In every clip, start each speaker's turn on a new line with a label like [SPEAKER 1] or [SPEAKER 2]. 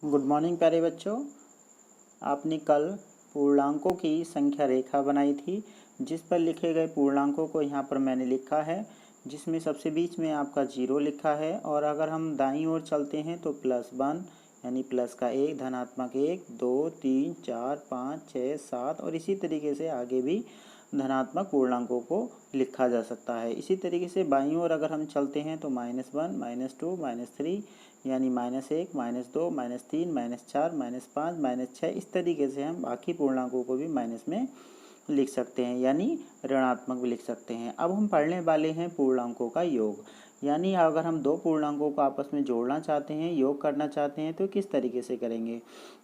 [SPEAKER 1] Good morning प्यारे बच्चों। आपने कल पूर्णांकों की संख्या रेखा बनाई थी, जिस पर लिखे गए पूर्णांकों को यहाँ पर मैंने लिखा है, जिसमें सबसे बीच में आपका 0 लिखा है। और अगर हम दाईं ओर चलते हैं तो +1 यानी प्लस का 1, धनात्मक 1, 2, 3, 4, 5, 6, 7 और इसी तरीके से आगे भी धनात्मक पूर्णांकों को लिखा जा सकता है। इसी तरीके से बाईं ओर अगर हम चलते हैं तो -1, -2, -3 यानी -1, -2, -3, -4, -5, -6 इस तरीके से हम बाकी पूर्णांकों को भी माइनस में लिख सकते हैं, यानी ऋणात्मक भी लिख सकते हैं। अब हम पढ़ने वाले हैं पूर्णांकों का योग, यानी अगर हम दो पूर्णांकों को आपस में जोड़ना चाहते हैं, योग करना चाहते हैं तो किस तरीके से करेंगे।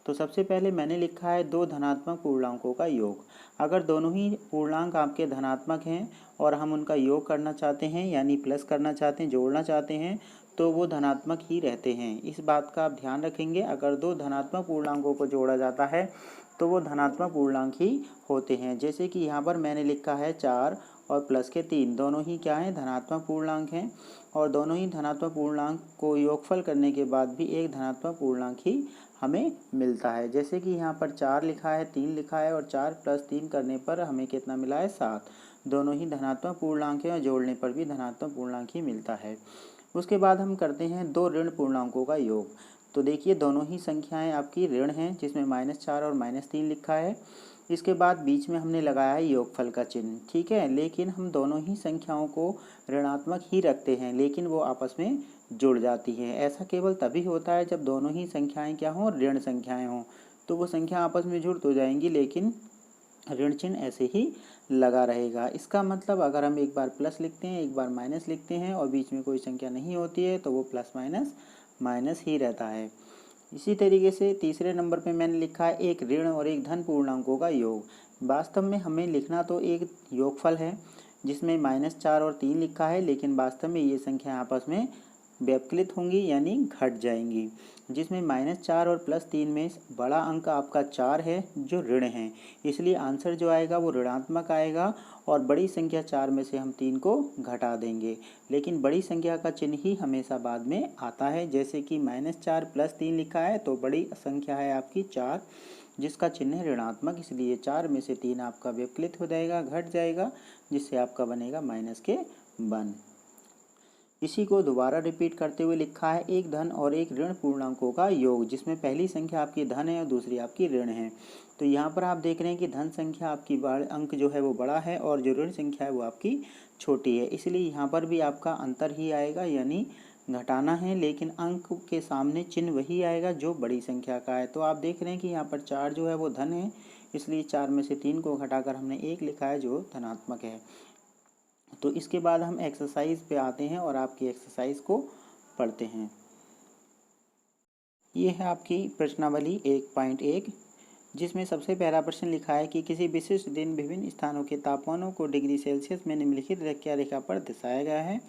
[SPEAKER 1] तो सबसे पहले मैंने लिखा है दो धनात्मक पूर्णांकों का योग। अगर दोनों ही पूर्णांक आपके धनात्मक हैं और हम उनका योग करना चाहते हैं यानी प्लस करना चाहते हैं, जोड़ना चाहते हैं, तो वो धनात्मक ही रहते हैं। इस बात का आप ध्यान रखेंगे। अगर दो धनात्मक पूर्णांकों को जोड़ा जाता है तो वो धनात्मक पूर्णांक ही होते हैं। जैसे कि यहाँ पर मैंने लिखा है 4 और प्लस के 3, दोनों ही क्या हैं, धनात्मक पूर्णांक हैं। और दोनों ही धनात्मक पूर्णांक को योगफल करने के बाद भी एक धनात्मक पूर्णांक ही हमें मिलता है। जैसे कि यहाँ पर 4 लिखा है, 3 लिखा है और 4 + 3 करने पर हमें कितना मिला है, 7। दोनों ही धनात्मक पूर्णांक हैं और जोड़ने पर भी धनात्मक पूर्णांक ही मिलता है। उसके बाद हम करते हैं दो ऋण पूर्णांकों का योग। तो देखिए दोनों ही संख्याएं आपकी ऋण हैं, जिसमें -4 और -3 लिखा है। इसके बाद बीच में हमने लगाया है योगफल का चिन्ह, ठीक है। लेकिन हम दोनों ही संख्याओं को ऋणात्मक ही रखते हैं, लेकिन वो आपस में जुड़ जाती हैं। ऐसा केवल तभी होता है जब दोनों ही संख्याएं क्या हों, ऋण संख्याएं हों। तो वो संख्या आपस में जुड़ तो जाएंगी, लेकिन ऋण चिन्ह ऐसे ही लगा रहेगा। इसका मतलब अगर हम एक बार प्लस लिखते हैं, एक बार माइनस लिखते हैं और बीच में कोई संख्या नहीं होती है तो वो प्लस माइनस माइनस ही रहता है। इसी तरीके से तीसरे नंबर पे मैंने लिखा है एक ऋण और एक धन पूर्णांकों का योग। वास्तव में हमें लिखना तो एक योगफल है, जिसमें -4 और 3 लिखा है, लेकिन वास्तव में ये संख्या आपस में व्यवकलित होंगी यानी घट जाएंगी। जिसमें -4 और +3 में बड़ा अंक आपका 4 है जो ऋण है, इसलिए आंसर जो आएगा वो ऋणात्मक आएगा। और बड़ी संख्या 4 में से हम 3 को घटा देंगे, लेकिन बड़ी संख्या का चिन्ह ही हमेशा बाद में आता है। जैसे कि -4 + 3 लिखा है तो बड़ी संख्या है आपकी 4, जिसका चिन्ह है ऋणात्मक, इसलिए 4 में से 3 आपका व्यवकलित हो जाएगा, घट जाएगा, जिससे आपका बनेगा -1। इसी को दोबारा रिपीट करते हुए लिखा है एक धन और एक ऋण पूर्णांकों का योग, जिसमें पहली संख्या आपकी धन है और दूसरी आपकी ऋण है। तो यहाँ पर आप देख रहे हैं कि धन संख्या आपकी अंक जो है वो बड़ा है और जो ऋण संख्या है वो आपकी छोटी है, इसलिए यहाँ पर भी आपका अंतर ही आएगा, यानी घटाना है, लेकिन अंक के सामने चिन्ह वही आएगा जो बड़ी संख्या का है। तो आप देख रहे हैं कि यहाँ पर 4 जो है वो धन है, इसलिए 4 में से 3 को घटाकर हमने 1 लिखा है जो धनात्मक है। तो इसके बाद हम एक्सरसाइज पे आते हैं और आपकी एक्सरसाइज को पढ़ते हैं। ये है आपकी प्रश्नावली 1.1, जिसमें सबसे पहला प्रश्न लिखा है कि किसी विशिष्ट दिन विभिन्न स्थानों के तापमानों को डिग्री सेल्सियस में निम्नलिखित रेखा पर दर्शाया गया है।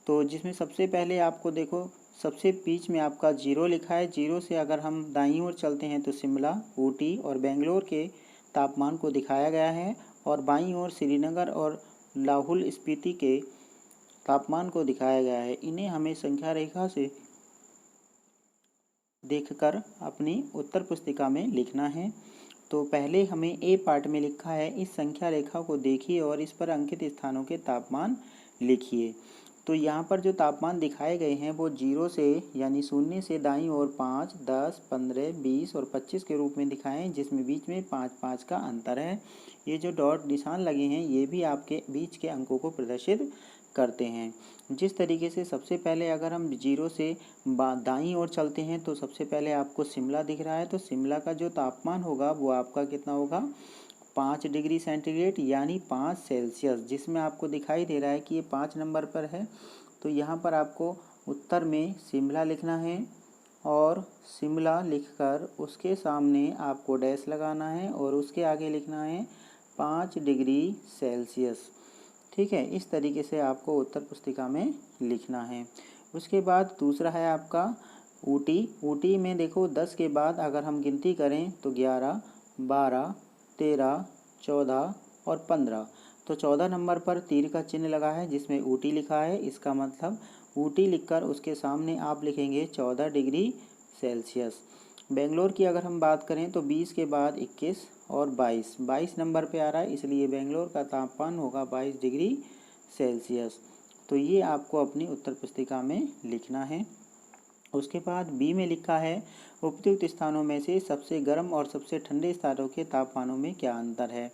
[SPEAKER 1] तो जिसमें सबसे पहले आपको देखो, सबसे बीच में आपका 0 लिखा है। 0 से अगर हम दाईं ओर चलते हैं तो शिमला, ऊटी और बेंगलोर के तापमान को दिखाया गया है, और बाईं ओर श्रीनगर और लाहौल स्पीति के तापमान को दिखाया गया है। इन्हें हमें संख्या रेखा से देखकर अपनी उत्तर पुस्तिका में लिखना है। तो पहले हमें ए पार्ट में लिखा है इस संख्या रेखा को देखिए और इस पर अंकित स्थानों के तापमान लिखिए। तो यहाँ पर जो तापमान दिखाए गए हैं वो 0 से यानी 0 से दाईं ओर 5, 10, 15, 20 और 25 के रूप में दिखाए हैं, जिसमें बीच में 5-5 का अंतर है। ये जो डॉट निशान लगे हैं ये भी आपके बीच के अंकों को प्रदर्शित करते हैं। जिस तरीके से सबसे पहले अगर हम 0 से दाईं ओर चलते हैं तो सबसे पहले आपको शिमला दिख रहा है, तो शिमला का जो तापमान होगा वो आपका कितना होगा, 5 डिग्री सेंटीग्रेड यानी 5 सेल्सियस, जिसमें आपको दिखाई दे रहा है कि ये 5 नंबर पर है। तो यहाँ पर आपको उत्तर में शिमला लिखना है और शिमला लिखकर उसके सामने आपको डैश लगाना है और उसके आगे लिखना है 5 डिग्री सेल्सियस, ठीक है। इस तरीके से आपको उत्तर पुस्तिका में लिखना है। उसके बाद दूसरा है आपका ऊटी। ऊटी में देखो 10 के बाद अगर हम गिनती करें तो 11, 12, 13, 14 और 15। तो 14 नंबर पर तीर का चिन्ह लगा है जिसमें ऊटी लिखा है। इसका मतलब ऊटी लिखकर उसके सामने आप लिखेंगे 14 डिग्री सेल्सियस। बेंगलोर की अगर हम बात करें तो 20 के बाद 21 और 22 नंबर पे आ रहा है, इसलिए बेंगलोर का तापमान होगा 22 डिग्री सेल्सियस। तो ये आपको अपनी उत्तर पुस्तिका में लिखना है। उसके बाद बी में लिखा है उपयुक्त स्थानों में से सबसे गर्म और सबसे ठंडे स्थानों के तापमानों में क्या अंतर है।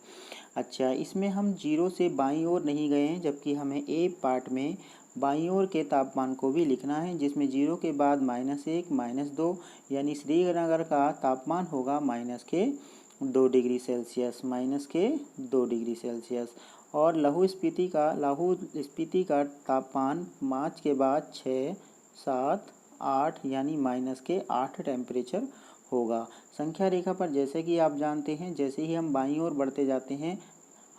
[SPEAKER 1] अच्छा, इसमें हम जीरो से बाईं ओर नहीं गए हैं, जबकि हमें ए पार्ट में बाईं ओर के तापमान को भी लिखना है, जिसमें जीरो के बाद -1 -2 यानी श्रीनगर का तापमान होगा -2 डिग्री सेल्सियस, -2 डिग्री सेल्सियस। और लहू स्पीति का तापमान 5 के बाद 6, 7, 8 यानी -8 टेम्परेचर होगा। संख्या रेखा पर जैसे कि आप जानते हैं, जैसे ही हम बाईं ओर बढ़ते जाते हैं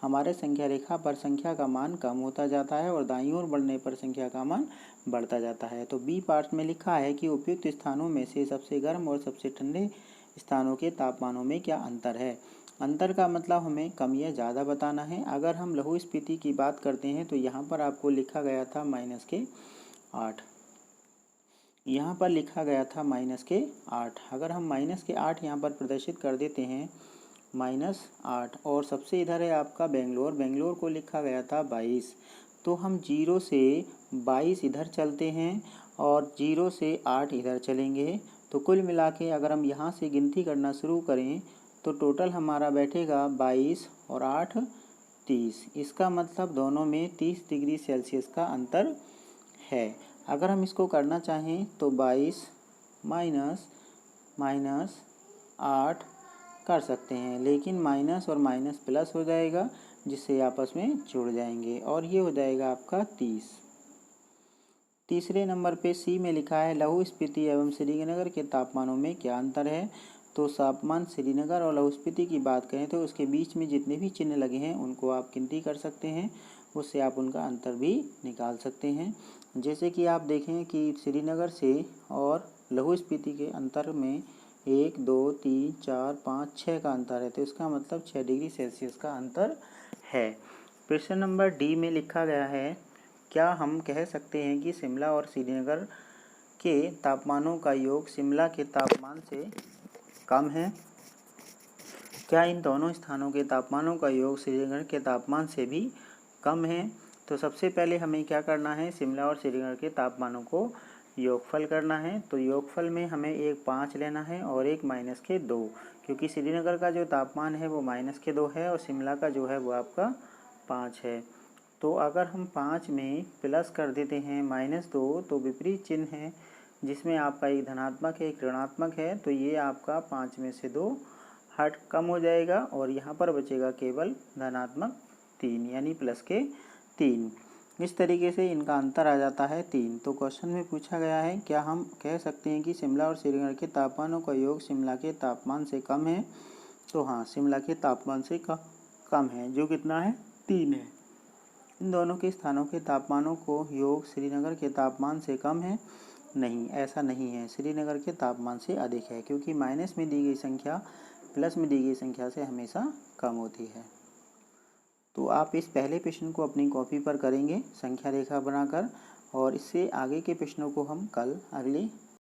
[SPEAKER 1] हमारे संख्या रेखा पर संख्या का मान कम होता जाता है और दाईं ओर बढ़ने पर संख्या का मान बढ़ता जाता है। तो बी पार्ट में लिखा है कि उपयुक्त स्थानों में से सबसे गर्म और सबसे ठंडे स्थानों के तापमानों में क्या अंतर है। अंतर का मतलब हमें कम या ज़्यादा बताना है। अगर हम लहू स्पीति की बात करते हैं तो यहाँ पर आपको लिखा गया था -8, यहाँ पर लिखा गया था -8। अगर हम -8 यहाँ पर प्रदर्शित कर देते हैं -8, और सबसे इधर है आपका बेंगलोर को लिखा गया था 22। तो हम 0 से 22 इधर चलते हैं और 0 से 8 इधर चलेंगे। तो कुल मिला के अगर हम यहाँ से गिनती करना शुरू करें तो टोटल हमारा बैठेगा 22 और 8 30। इसका मतलब दोनों में 30 डिग्री सेल्सियस का अंतर है। अगर हम इसको करना चाहें तो 22 माइनस 8 कर सकते हैं, लेकिन माइनस और माइनस प्लस हो जाएगा जिससे आपस में जुड़ जाएंगे और ये हो जाएगा आपका 30। तीसरे नंबर पे सी में लिखा है लहू स्पीति एवं श्रीनगर के तापमानों में क्या अंतर है। तो तापमान श्रीनगर और लहू स्पीति की बात करें तो उसके बीच में जितने भी चिन्ह लगे हैं उनको आप गिनती कर सकते हैं, उससे आप उनका अंतर भी निकाल सकते हैं। जैसे कि आप देखें कि श्रीनगर से और लहू स्पीति के अंतर में 1 2 3 4 5 6 का अंतर है, तो इसका मतलब 6 डिग्री सेल्सियस का अंतर है। प्रश्न नंबर डी में लिखा गया है क्या हम कह सकते हैं कि शिमला और श्रीनगर के तापमानों का योग शिमला के तापमान से कम है। क्या इन दोनों स्थानों के तापमानों का योग श्रीनगर के तापमान से भी कम है। तो सबसे पहले हमें क्या करना है, शिमला और श्रीनगर के तापमानों को योगफल करना है। तो योगफल में हमें एक 5 लेना है और एक -2, क्योंकि श्रीनगर का जो तापमान है वो -2 है और शिमला का जो है वो आपका 5 है। तो अगर हम 5 में प्लस कर देते हैं -2 तो विपरीत चिन्ह है जिसमें आपका एक धनात्मक है एक ऋणात्मक है, तो ये आपका 5 में से 2 हट कम हो जाएगा और यहाँ पर बचेगा केवल धनात्मक 3 यानी प्लस के 3। इस तरीके से इनका अंतर आ जाता है 3। तो क्वेश्चन में पूछा गया है क्या हम कह सकते हैं कि शिमला और श्रीनगर के तापमानों का योग शिमला के तापमान से कम है। तो हाँ, शिमला के तापमान से कम है, जो कितना है 3 है। इन दोनों के स्थानों के तापमानों को योग श्रीनगर के तापमान से कम है। नहीं, ऐसा नहीं है, श्रीनगर के तापमान से अधिक है, क्योंकि माइनस में दी गई संख्या प्लस में दी गई संख्या से हमेशा कम होती है। तो आप इस पहले प्रश्न को अपनी कॉपी पर करेंगे संख्या रेखा बनाकर, और इससे आगे के प्रश्नों को हम कल अगली